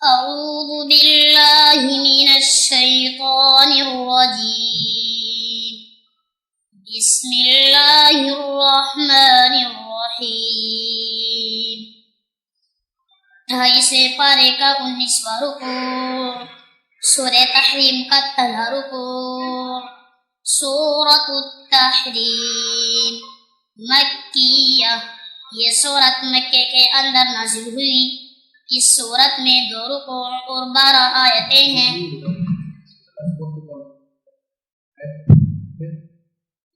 أعوذ بالله من الشيطان الرجيم بسم الله الرحمن الرحيم 28वें पारे का 19वां रुकू सूरह तहरीम का पहला रुकू सूरतुत तहरीम मक्किया ये सूरत मक्के के अंदर नाज़िल हुई। इस सूरत में 2 रुकू और 12 आयतें हैं।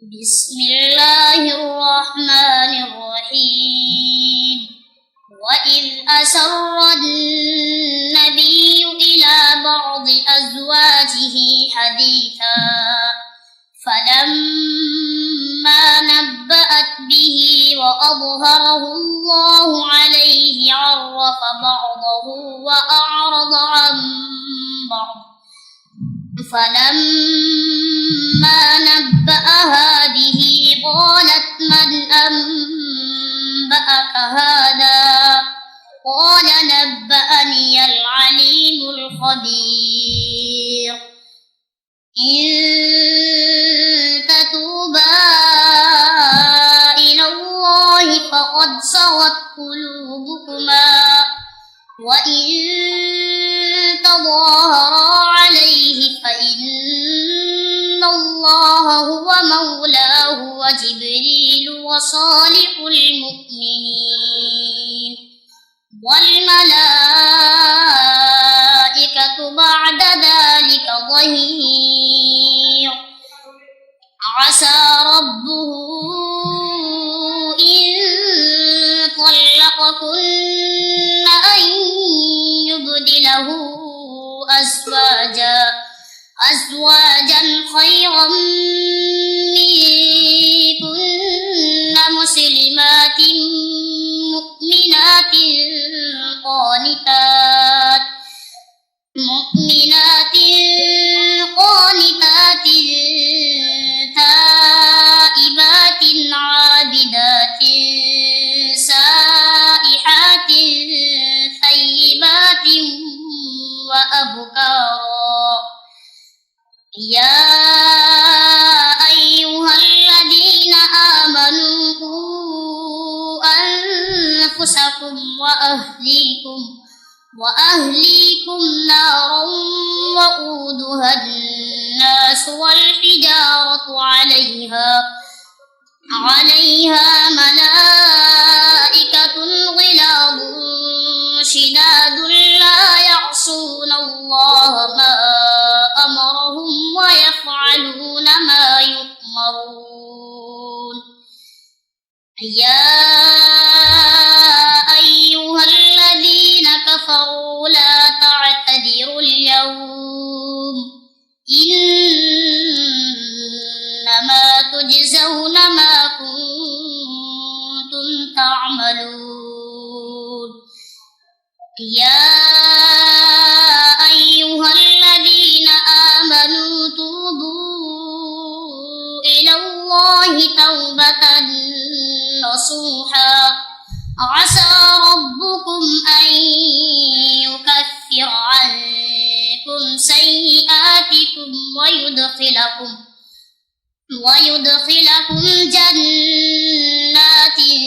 बिस्मिल्लाहिर्रहमानिर्रहीम वइज़ अस्रन्नबिय्यु इला बअदि अज़वाजिही हदीसा फलम्मा नब्बअत बिही वअज़हरहु अल्लाहु अलैहि अर्रफ़ बअदहु वअअरज़ अन बअद फलम्मा नब्बअहा बिही क़ालत मन अनबअक हाज़ा क़ाल नब्बअनियल अलीमुल ख़बीर इन ततूबा इलल्लाहि फ़क़द सग़त क़ुलूबुकुमा व इन तज़ाहरा अलैहि फ़इन्नल्लाह हुवा मौलाहु व जिब्रील व सालिहुल मुअ्मिनीन वल मलाइकतु बअद ज़ालिका ज़हीर असा रब्बुहु इन तल्लक़कुन्न अन युबदिलहु अज़वाजन खैरन मिनकुन्न मुस्लिमातिन मुअ्मिनातिन क़ानितातिन ताइबातिन आबिदातिन साइहातिन तय्यिबातिन व अबकारा या अय्युहल्लज़ीना आमनू क़ू अन्फुसकुम व अहलीकुम नारन वक़ूदुहा अन्नास वल हिजारतु अलैहा मलाइकतुन ग़िलाज़ुन शिदादुन ला यअसूनल्लाह मा अमरहुम व यफ़अलून मा युअमरून या अय्युहल्लज़ीना कफ़रू ला तअतदिरुल यौम इन्नमा तुजज़ौना मा कुन्तुम तअमलून या अय्युहल्लज़ीना आमनू तूबू इलल्लाहि तौबतन नसूहा असा रब्बुकुम अन युकफ्फिर अन्कुम सय्यिआतिकुम वयुदखिलकुम जन्नातिन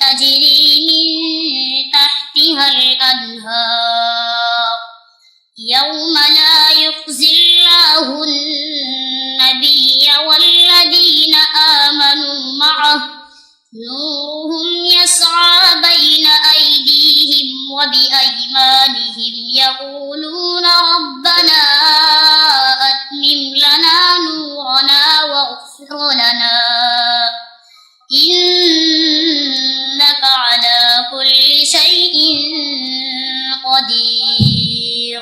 तजरी मिन तहतिहल अन्हार यौमा ला युख़ज़िल्लाहुन नबिय्य वल्लज़ीना आमनू मअहु नूरुहुम यस्आ बैन अयदीहिम व बिअयमानिहिम यक़ूलूना रब्बना अत्मिम लना नूरना वग़्फ़िर लना इन्नका अला कुल्लि शैइन क़दीर।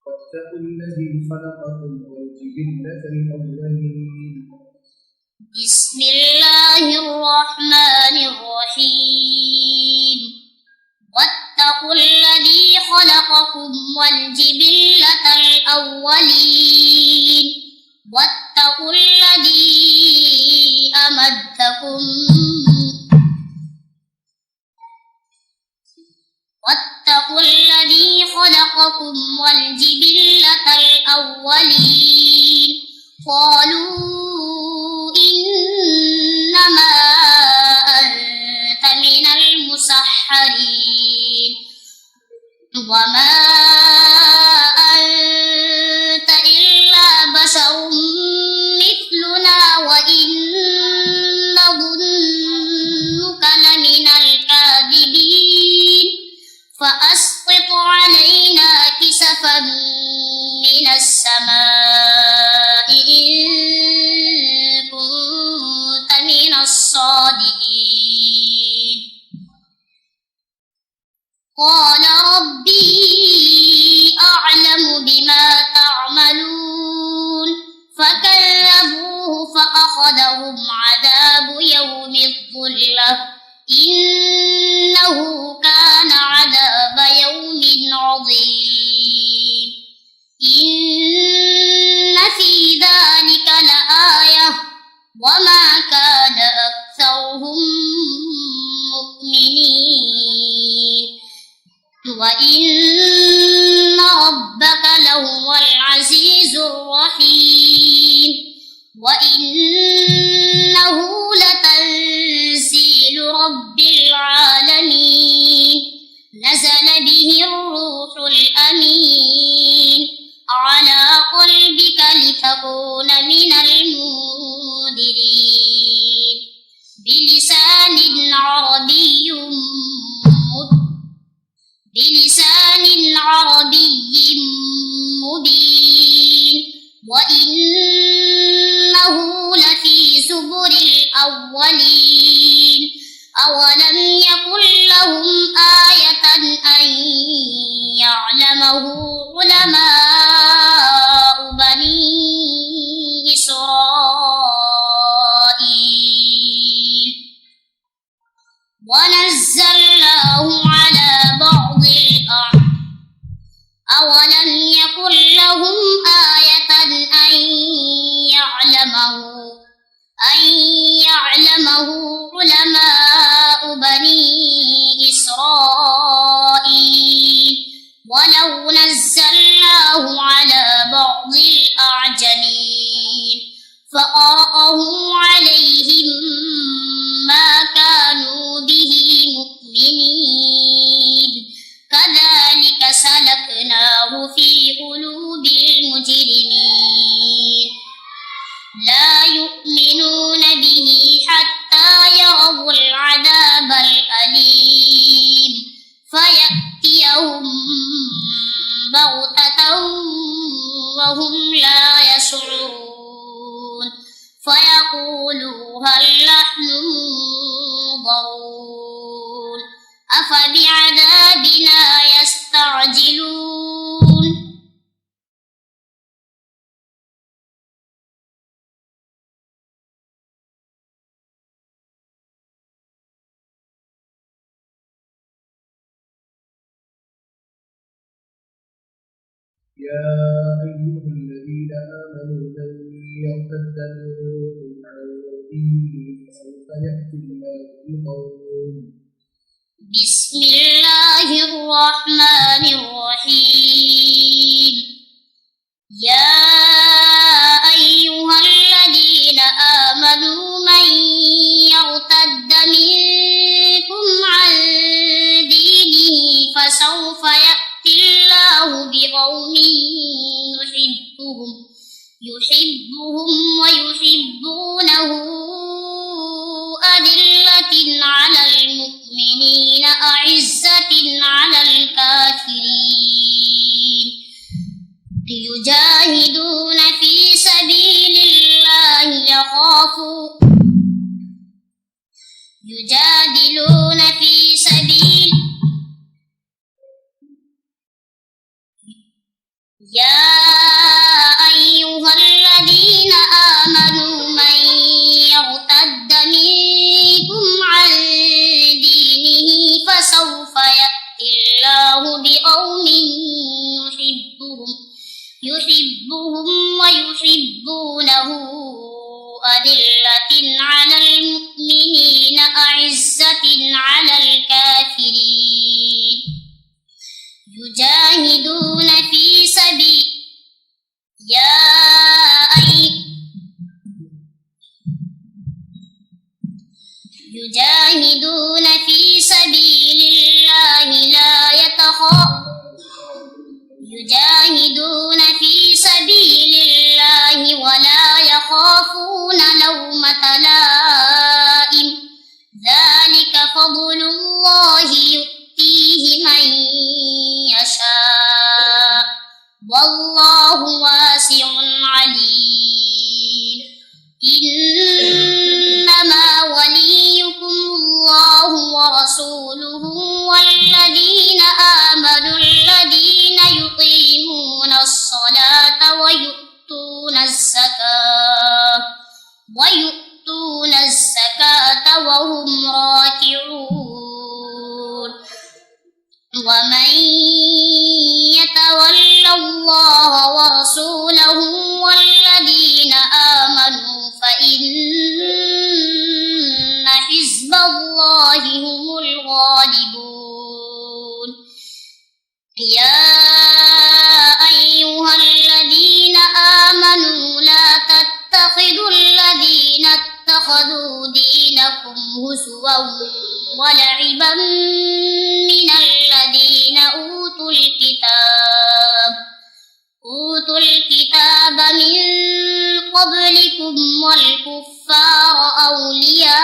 واتقوا الذي خلقكم والجبلة الأولين बिस्मिल्लाहिर्रहमानिर्रहीम واتقوا الذي خلقكم والجبلة الأولين واتقوا الذي أمدكم واتقوا الذي خلقكم والجبلة الأولين قالوا إنما أنت من المسحرين وما أنت إلا بشر مثلنا وإن نظنك لمن الكاذبين فأسقط علينا كسفا من السماء إن كنت من الصادقين قال ربي أعلم بما تعملون فكذبوه فأخذهم عذاب يوم الظلة إنه كان عذاب يوم عظيم إن في ذلك لآية وما كان أكثرهم مؤمنين وإن ربك لهو العزيز الرحيم وإنه لتنزيل رب العالمين نزل به الروح الأمين على قلبك لتكون من المنذرين بلسان عربي مبين وإنه لفي زبر الأولين أولم يكن لهم آية أن يعلمه علماء بني إسرائيل ونزلناه على بعض أولم يكن لهم آية أن يعلمه علماء بني إسرائيل ولو نزلناه على بعض الأعجمين فقرأه عليهم ما كانوا به مؤمنين كذلك سلكناه في قلوب المجرمين لا يؤمنون به حتى يروا العذاب الأليم فيأتيهم بغتة وهم لا يشعرون فيقولوا هل نحن منظرون أفبعذابنا يستعجلون يا أيها الذين آمنوا من يرتد منكم عن دينه فسوف يأتي الله بقوم بسم الله الرحمن الرحيم يا أيها الذين آمنوا من يرتد منكم عن دينه فسوف يأتي الله بقوم يحبهم ويحبونه أذلة على المؤمنين أعزة على الكافرين يجاهدون في سبيل الله ولا يخافون لومة لائم ذلك فضل الله يؤتيه من يشاء والله واسع عليم إنما وليكم الله ورسوله والذين آمنوا الذين يقيمون الصلاة ويؤتون الزكاة وهم راكعون ومن يتول الله ورسوله والذين آمنوا فإن حزب الله هم الغالبون يا أيها الذين آمنوا لا تتخذوا الذين اتخذوا دينكم هزوا ولعبا من الذين أوتوا الكتاب من قبلكم والكفار أولياء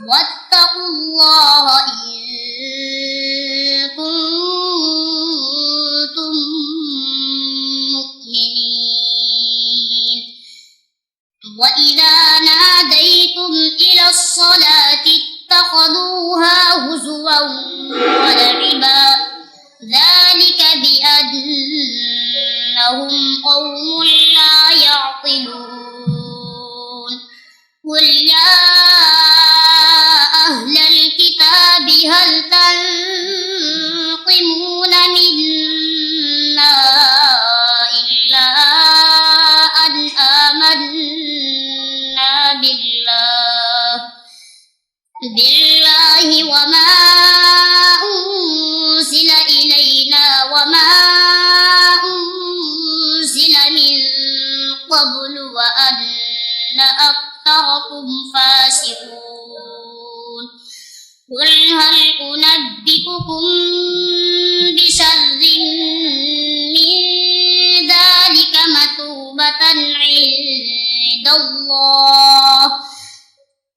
واتقوا الله إن كنتم مؤمنين وإذا ناديتم إلى الصلاة اتخذوها هزوا ولعبا ذلك بأنهم قوم لا يعقلون قل يا أهل الكتاب هل تنقمون منا إلا أن آمنا بالله وما أنزل إلينا وما أنزل من قبل وأن أكثركم فاسقون قل هل أنبئكم بشر من ذلك مثوبة عند الله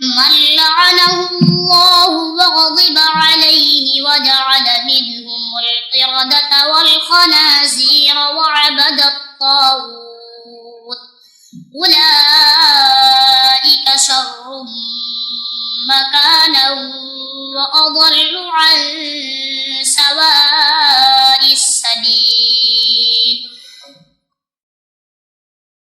من لعنه الله وغضب عليه وجعل منهم القردة والخنازير وعبد الطاغوت أولئك شر مكانا وأضل عن سواء